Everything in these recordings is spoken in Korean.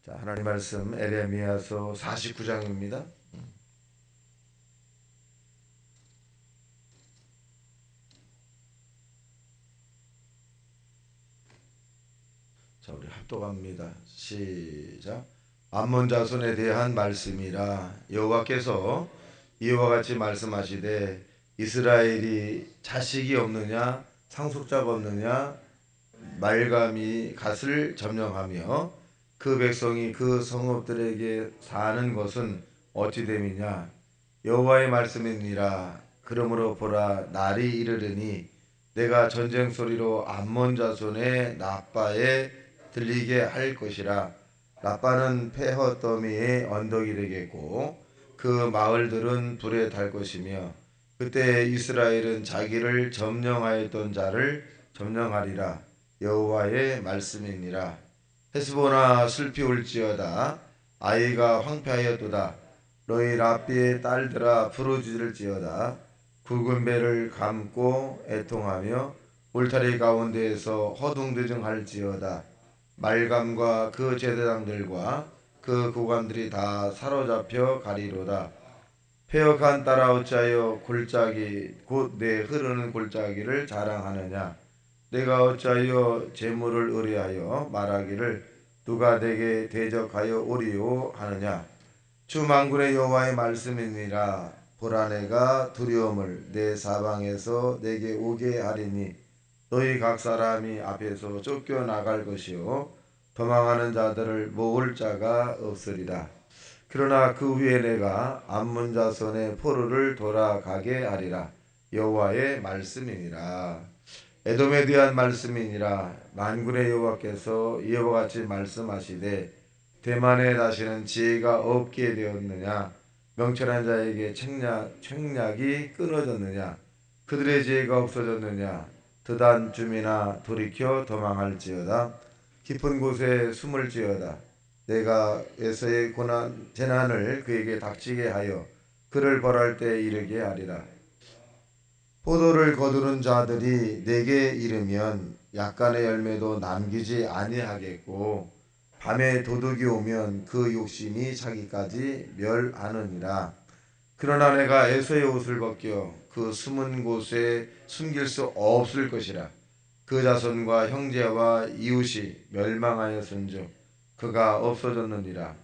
자, 하나님 말씀 에레미야서 49장입니다. 자, 우리 합독합니다. 시작. 암몬 자손에 대한 말씀이라. 여호와께서 이와 같이 말씀하시되 이스라엘이 자식이 없느냐 상속자가 없느냐 말감이 갓을 점령하며 그 백성이 그 성읍들에게 사는 것은 어찌 됨이냐. 여호와의 말씀이니라. 그러므로 보라, 날이 이르르니 내가 전쟁 소리로 암몬 자손의 라빠에 들리게 할 것이라. 라빠는 폐허 더미의 언덕이 되겠고 그 마을들은 불에 탈 것이며 그때 이스라엘은 자기를 점령하였던 자를 점령하리라. 여호와의 말씀이니라. 헤스보나 슬피 울지어다. 아이가 황폐하였도다. 너희 랍비의 딸들아 부르짖을지어다. 굵은 배를 감고 애통하며 울타리 가운데에서 허둥대중할지어다. 말감과 그 제사장들과 그 구관들이 다 사로잡혀 가리로다. 패역한 딸아 어찌하여 골짜기 곧 내 흐르는 골짜기를 자랑하느냐. 내가 어찌하여 재물을 의뢰하여 말하기를 누가 내게 대적하여 오리오 하느냐. 주 만군의 여호와의 말씀이니라. 보라, 내가 두려움을 내 사방에서 내게 오게 하리니 너희 각 사람이 앞에서 쫓겨나갈 것이요 도망하는 자들을 모을 자가 없으리라. 그러나 그 후에 내가 암몬 자손의 포로를 돌아가게 하리라. 여호와의 말씀이니라. 에돔에 대한 말씀이니라. 만군의 여호와께서 이와 같이 말씀하시되 대만에 다시는 지혜가 없게 되었느냐. 명철한 자에게 책략이 끊어졌느냐. 그들의 지혜가 없어졌느냐. 드단 줌이나 돌이켜 도망할지어다. 깊은 곳에 숨을지어다. 내가 에서의 재난을 그에게 닥치게 하여 그를 벌할 때 이르게 하리라. 포도를 거두는 자들이 내게 이르면 약간의 열매도 남기지 아니하겠고 밤에 도둑이 오면 그 욕심이 자기까지 멸하느니라. 그러나 내가 에서의 옷을 벗겨 그 숨은 곳에 숨길 수 없을 것이라. 그 자손과 형제와 이웃이 멸망하였은즉 그가 없어졌느니라.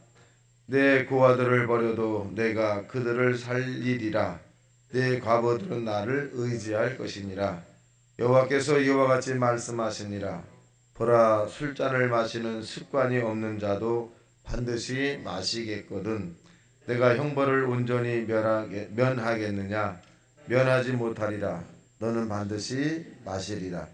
내 고아들을 버려도 내가 그들을 살리리라. 내 과부들은 나를 의지할 것이니라. 여호와께서 이와 같이 말씀하시니라. 보라, 술잔을 마시는 습관이 없는 자도 반드시 마시겠거든. 내가 형벌을 온전히 면하겠느냐. 면하지 못하리라. 너는 반드시 마시리라.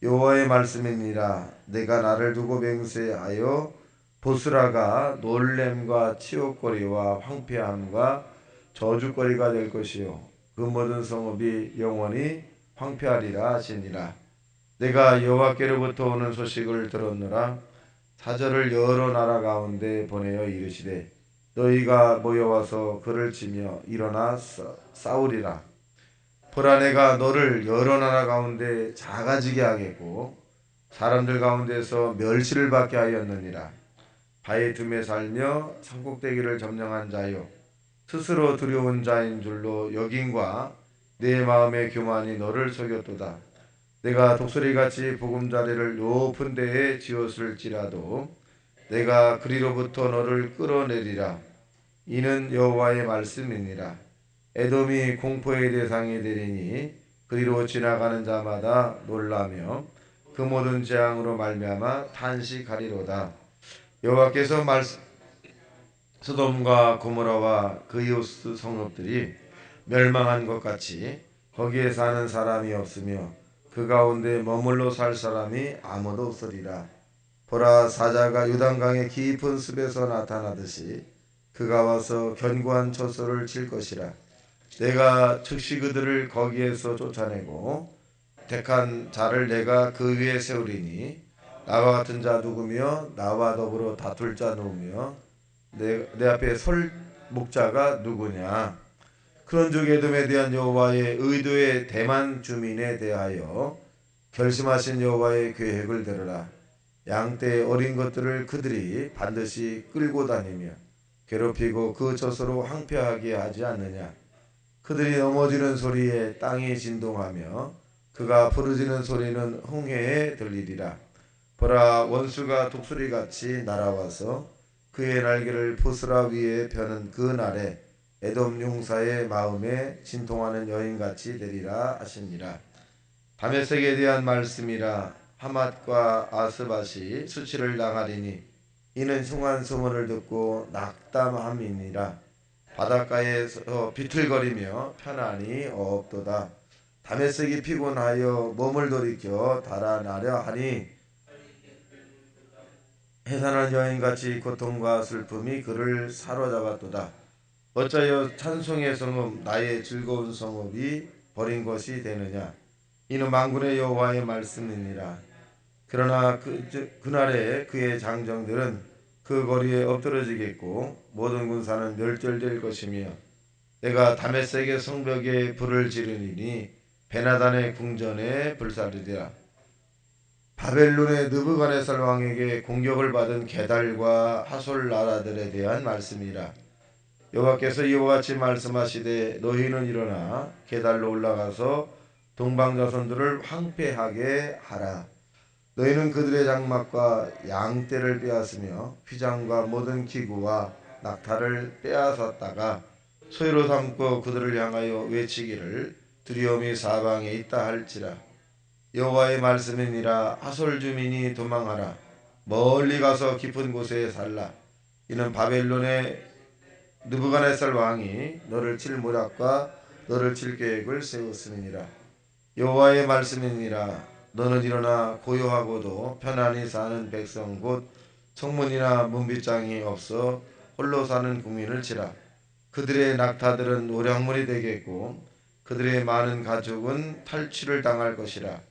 여호와의 말씀이니라. 내가 나를 두고 맹세하여 보스라가 놀램과 치욕거리와 황폐함과 저주거리가 될 것이요 그 모든 성읍이 영원히 황폐하리라 하시니라. 내가 여호와께로부터 오는 소식을 들었노라. 사절을 여러 나라 가운데 보내어 이르시되 너희가 모여와서 그를 치며 일어나 싸우리라. 보라, 내가 너를 여러 나라 가운데 작아지게 하겠고 사람들 가운데서 멸시를 받게 하였느니라. 바위 틈에 살며 산꼭대기를 점령한 자요 스스로 두려운 자인 줄로 여김과 내 마음의 교만이 너를 속였도다. 내가 독수리같이 보금자리를 높은 데에 지었을지라도 내가 그리로부터 너를 끌어내리라. 이는 여호와의 말씀이니라. 에돔이 공포의 대상이 되리니 그리로 지나가는 자마다 놀라며 그 모든 재앙으로 말미암아 탄식하리로다. 여호와께서 소돔과 고모라와 그 이웃 성읍들이 멸망한 것 같이 거기에 사는 사람이 없으며 그 가운데 머물러 살 사람이 아무도 없으리라. 보라, 사자가 요단강의 깊은 습에서 나타나듯이 그가 와서 견고한 젖소를 칠 것이라. 내가 즉시 그들을 거기에서 쫓아내고 택한 자를 내가 그 위에 세우리니 나와 같은 자 누구며 나와 더불어 다툴 자 누구며 내 앞에 설 목자가 누구냐. 그런즉 에돔에 대한 여호와의 의도의 대만 주민에 대하여 결심하신 여호와의 계획을 들으라. 양떼 어린 것들을 그들이 반드시 끌고 다니며 괴롭히고 그 젖으로 황폐하게 하지 않느냐. 그들이 넘어지는 소리에 땅이 진동하며 그가 부르짖는 소리는 홍해에 들리리라. 보라, 원수가 독수리같이 날아와서 그의 날개를 보스라 위에 펴는 그 날에 에돔 용사의 마음에 진통하는 여인같이 되리라 하시니라. 다메섹에 대한 말씀이라. 하맛과 아스밭이 수치를 당하리니 이는 흉한 소문을 듣고 낙담함이니라. 바닷가에서 비틀거리며 편안히 없도다. 다메섹이 피곤하여 몸을 돌이켜 달아나려 하니 해산한 여인같이 고통과 슬픔이 그를 사로잡았도다. 어찌하여 찬송의 성읍 나의 즐거운 성읍이 버린 것이 되느냐. 이는 만군의 여호와의 말씀이니라. 그러나 그날에 그의 장정들은 그 거리에 엎드러지겠고 모든 군사는 멸절될 것이며 내가 다메섹의 성벽에 불을 지르리니 베나단의 궁전에 불사르리라. 바벨론의 느부갓네살 왕에게 공격을 받은 게달과 하솔 나라들에 대한 말씀이라. 여호와께서 이와 같이 말씀하시되 너희는 일어나 게달로 올라가서 동방자손들을 황폐하게 하라. 너희는 그들의 장막과 양떼를 빼앗으며 휘장과 모든 기구와 낙타를 빼앗았다가 소유로 삼고 그들을 향하여 외치기를 두려움이 사방에 있다 할지라. 여호와의 말씀이니라. 하솔 주민이 도망하라. 멀리 가서 깊은 곳에 살라. 이는 바벨론의 느부갓네살 왕이 너를 칠 모략과 너를 칠 계획을 세웠음이니라. 여호와의 말씀이니라. 너는 일어나 고요하고도 편안히 사는 백성 곧 성문이나 문빗장이 없어 홀로 사는 국민을 치라. 그들의 낙타들은 노량물이 되겠고 그들의 많은 가축은 탈취를 당할 것이라.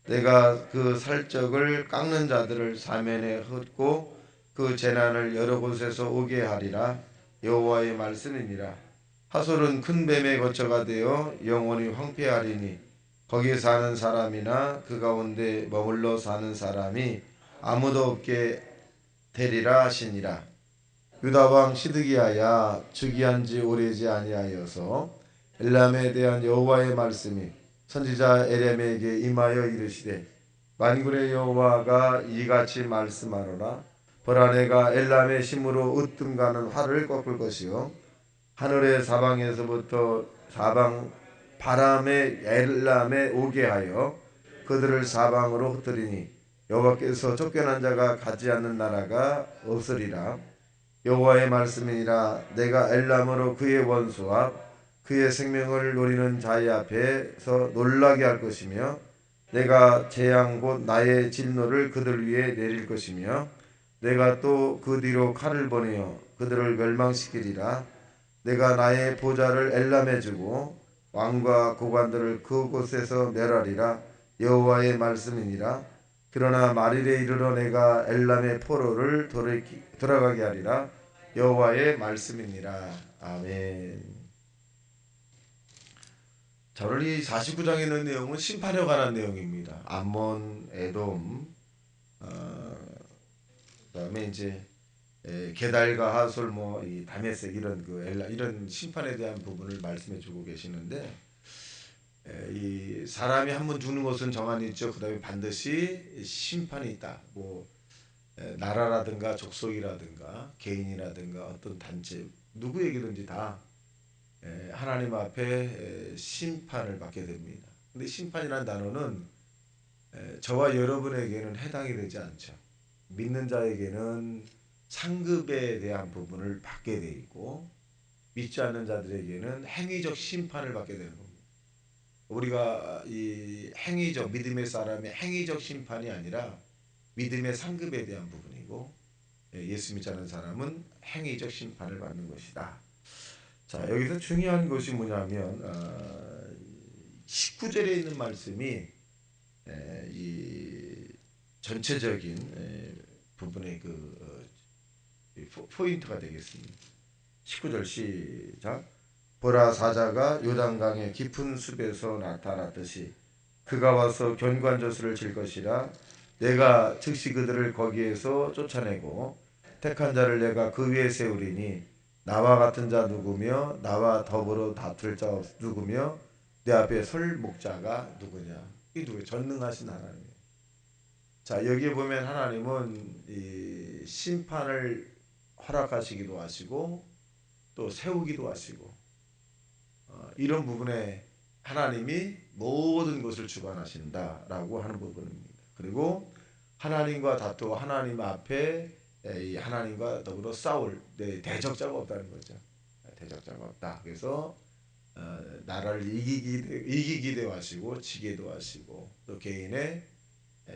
내가 그 살적을 깎는 자들을 사면에 흩고 그 재난을 여러 곳에서 오게 하리라. 여호와의 말씀이니라. 하솔은 큰 뱀의 거처가 되어 영원히 황폐하리니 거기에 사는 사람이나 그 가운데 머물러 사는 사람이 아무도 없게 되리라 하시니라. 유다 왕 시드기야야, 즉위한 지 오래지 아니하여서 엘람에 대한 여호와의 말씀이 선지자 에레미야에게 임하여 이르시되 만군의 여호와가 이같이 말씀하노라. 보라, 내가 엘람의 힘으로 으뜸가는 활을 꺾을 것이요 하늘의 사방에서부터 사방 바람의 엘람에 오게 하여 그들을 사방으로 흩뜨리니 여호와께서 쫓겨난 자가 가지 않는 나라가 없으리라. 여호와의 말씀이니라. 내가 엘람으로 그의 원수와 그의 생명을 노리는 자의 앞에서 놀라게 할 것이며 내가 재앙 곧 나의 진노를 그들 위에 내릴 것이며 내가 또 그 뒤로 칼을 보내어 그들을 멸망시키리라. 내가 나의 보좌를 엘람에 주고 왕과 고관들을 그곳에서 멸하리라. 여호와의 말씀이니라. 그러나 말일에 이르러 내가 엘람의 포로를 돌아가게 하리라. 여호와의 말씀이니라. 아멘. 자, 오늘 이 49장에 있는 내용은 심판에 관한 내용입니다. 암몬, 에돔, 그다음에 이제 게달과 하솔, 이 다메섹 이런 이런 심판에 대한 부분을 말씀해주고 계시는데, 이 사람이 한 번 죽는 것은 정한이 있죠. 그다음에 반드시 심판이 있다. 나라라든가 족속이라든가 개인이라든가 어떤 단체 누구에게든지 다 하나님 앞에 심판을 받게 됩니다. 근데 심판이라는 단어는 저와 여러분에게는 해당이 되지 않죠. 믿는 자에게는 상급에 대한 부분을 받게 돼 있고 믿지 않는 자들에게는 행위적 심판을 받게 되는 겁니다. 우리가 이 행위적 믿음의 사람의 행위적 심판이 아니라 믿음의 상급에 대한 부분이고 예수 믿지 않는 사람은 행위적 심판을 받는 것이다. 자, 여기서 중요한 것이 뭐냐면 19절에 있는 말씀이 이 전체적인 부분의 포인트가 되겠습니다. 19절 시작. 보라, 사자가 요단강의 깊은 숲에서 나타났듯이 그가 와서 견고한 저수를 칠 것이라. 내가 즉시 그들을 거기에서 쫓아내고 택한 자를 내가 그 위에 세우리니 나와 같은 자 누구며 나와 더불어 다툴 자 누구며 내 앞에 설 목자가 누구냐. 이 누구예요? 전능하신 하나님. 자, 여기에 보면 하나님은 이 심판을 허락하시기도 하시고 또 세우기도 하시고 이런 부분에 하나님이 모든 것을 주관하신다라고 하는 부분입니다. 그리고 하나님과 다투고 하나님 앞에 이 하나님과 더불어 싸울 대적자가 없다는 거죠. 대적자가 없다. 그래서 나라를 이기기도 하시고 지게도 하시고 또 개인의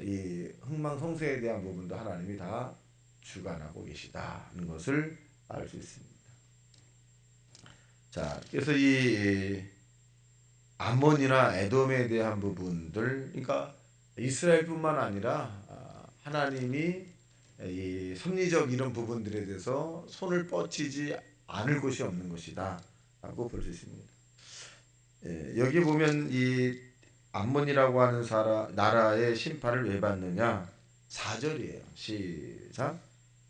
이 흥망성쇠에 대한 부분도 하나님이 다 주관하고 계시다는 것을 알 수 있습니다. 자, 그래서 이 암몬이나 에돔에 대한 부분들, 그러니까 이스라엘뿐만 아니라 하나님이 이 섭리적 이런 부분들에 대해서 손을 뻗치지 않을 곳이 없는 것이다라고 볼 수 있습니다. 여기 보면 이 암몬이라고 하는 나라의 심판을 왜 받느냐? 4절이에요. 시작.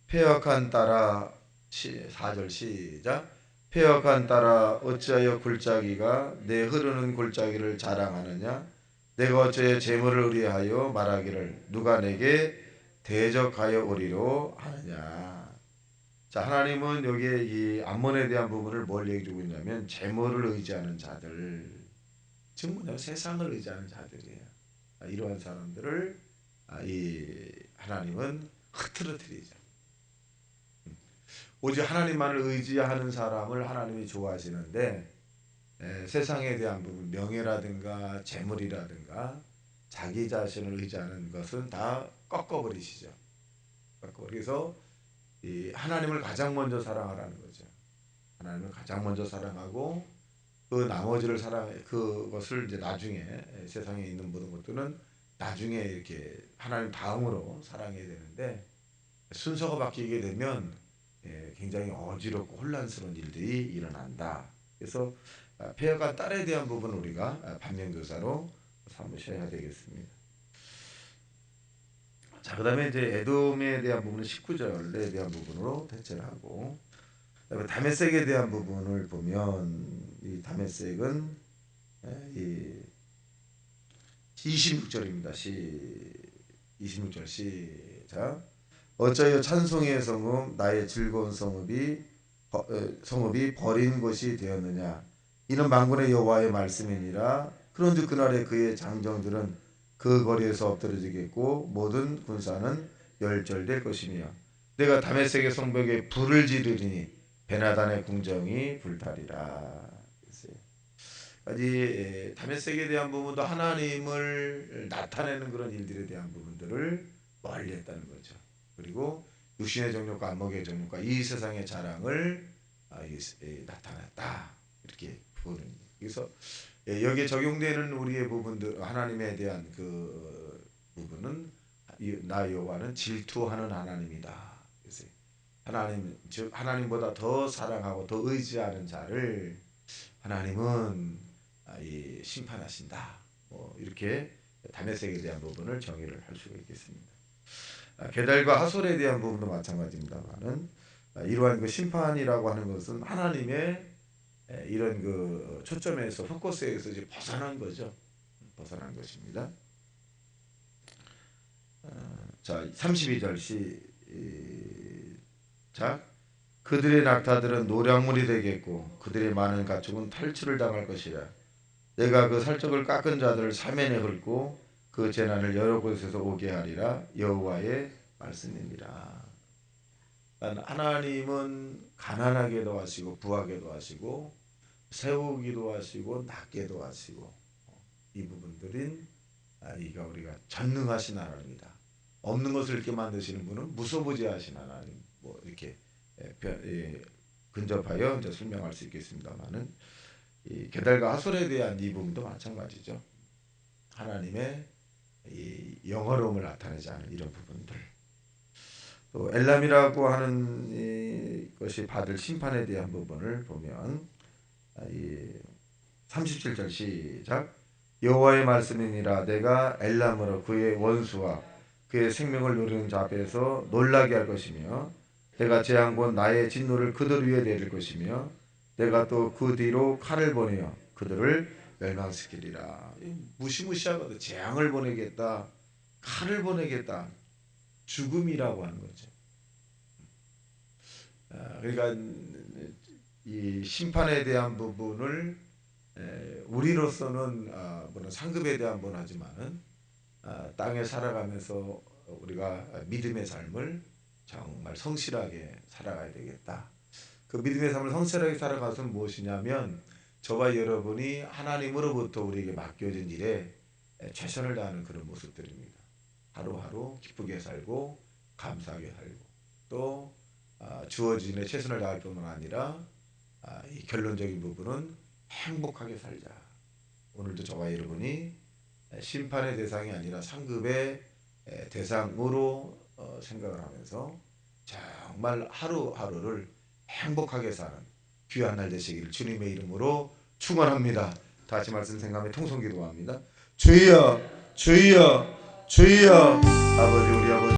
패역한 딸아 4절 시작. 패역한 딸아 어찌하여 골짜기가 내 흐르는 골짜기를 자랑하느냐? 내가 어찌하여 재물을 의뢰하여 말하기를 누가 내게 대적하여 오리로 하느냐? 자, 하나님은 여기에 이 암몬에 대한 부분을 뭘 얘기하고 있냐면 재물을 의지하는 자들, 즉 뭐냐 세상을 의지하는 자들이에요. 이러한 사람들을 이 하나님은 흐트러뜨리죠. 오직 하나님만을 의지하는 사람을 하나님이 좋아하시는데 세상에 대한 부분, 명예라든가 재물이라든가 자기 자신을 의지하는 것은 다 꺾어버리시죠. 그래서 이 하나님을 가장 먼저 사랑하라는 거죠. 하나님을 가장 먼저 사랑하고 그 나머지를 그것을 이제 나중에 세상에 있는 모든 것들은 나중에 이렇게 하나님 다음으로 사랑해야 되는데 순서가 바뀌게 되면 굉장히 어지럽고 혼란스러운 일들이 일어난다. 그래서 폐허가 딸에 대한 부분 우리가 반면교사로 삼으셔야 되겠습니다. 자, 그다음에 이제 에돔에 대한 부분은 19절에 대한 부분으로 대체를 하고, 그다음에 다메섹에 대한 부분을 보면 이 다메섹은 이 26절입니다. 26절 시작. 어쩌여 찬송의 성읍 나의 즐거운 성읍이 버린 곳이 되었느냐. 이는 만군의 여호와의 말씀이니라. 그런즉 그날에 그의 장정들은 그 거리에서 엎드러지겠고 모든 군사는 열절될 것이며 내가 다메섹의 성벽에 불을 지르리니 베나단의 궁정이 불타리라. 이 다메섹에 대한 부분도 하나님을 나타내는 그런 일들에 대한 부분들을 멀리했다는 거죠. 그리고 육신의 정욕과 안목의 정욕과 이 세상의 자랑을 나타냈다. 이렇게 보는. 그래서 여기에 적용되는 우리의 부분들 하나님에 대한 그 부분은 나 여호와는 질투하는 하나님이다. 그래서 하나님 즉 하나님보다 더 사랑하고 더 의지하는 자를 하나님은 심판하신다. 이렇게 다메섹에 대한 부분을 정의를 할 수가 있겠습니다. 게달과 하솔에 대한 부분도 마찬가지입니다만은 이러한 그 심판이라고 하는 것은 하나님의 이런 그 초점에서 포커스에서 이제 벗어난 거죠. 벗어난 것입니다. 자, 32절 시작. 그들의 낙타들은 노략물이 되겠고 그들의 많은 가축은 탈출을 당할 것이라. 내가 그 살적을 깎은 자들을 사면에 긁고 그 재난을 여러 곳에서 오게 하리라. 여호와의 말씀입니다. 하나님은 가난하게도 하시고 부하게도 하시고 세우기도 하시고 낮게도 하시고 이 부분들은 이가 우리가 전능하신 하나님이다. 없는 것을 이렇게 만드시는 분은 무소부지하신 하나님. 이렇게 근접하여 이제 설명할 수 있겠습니다만은 이 게달과 하솔에 대한 이 부분도 마찬가지죠. 하나님의 이 영어로움을 나타내지 않은 이런 부분들. 또 엘람이라고 하는 것이 받을 심판에 대한 부분을 보면 37절 시작. 여호와의 말씀이니라. 내가 엘람으로 그의 원수와 그의 생명을 누리는 자 앞에서 놀라게 할 것이며 내가 재앙 곧 나의 진노를 그들 위에 내릴 것이며 내가 또 그 뒤로 칼을 보내어 그들을 멸망시키리라. 무시무시하거든. 재앙을 보내겠다, 칼을 보내겠다, 죽음이라고 하는 거죠. 그러니까 이 심판에 대한 부분을 우리로서는 물론 상급에 대한 부분 하지만은 땅에 살아가면서 우리가 믿음의 삶을 정말 성실하게 살아가야 되겠다. 그 믿음의 삶을 성실하게 살아가서는 무엇이냐면 저와 여러분이 하나님으로부터 우리에게 맡겨진 일에 최선을 다하는 그런 모습들입니다. 하루하루 기쁘게 살고 감사하게 살고 또 주어진 일에 최선을 다할 뿐만 아니라 이 결론적인 부분은 행복하게 살자. 오늘도 저와 여러분이 심판의 대상이 아니라 상급의 대상으로 생각을 하면서 정말 하루하루를 행복하게 사는 귀한 날 되시기를 주님의 이름으로 축원합니다. 다시 말씀 생각하며 통성 기도합니다. 주여 주여 주여. 아버지, 우리 아버지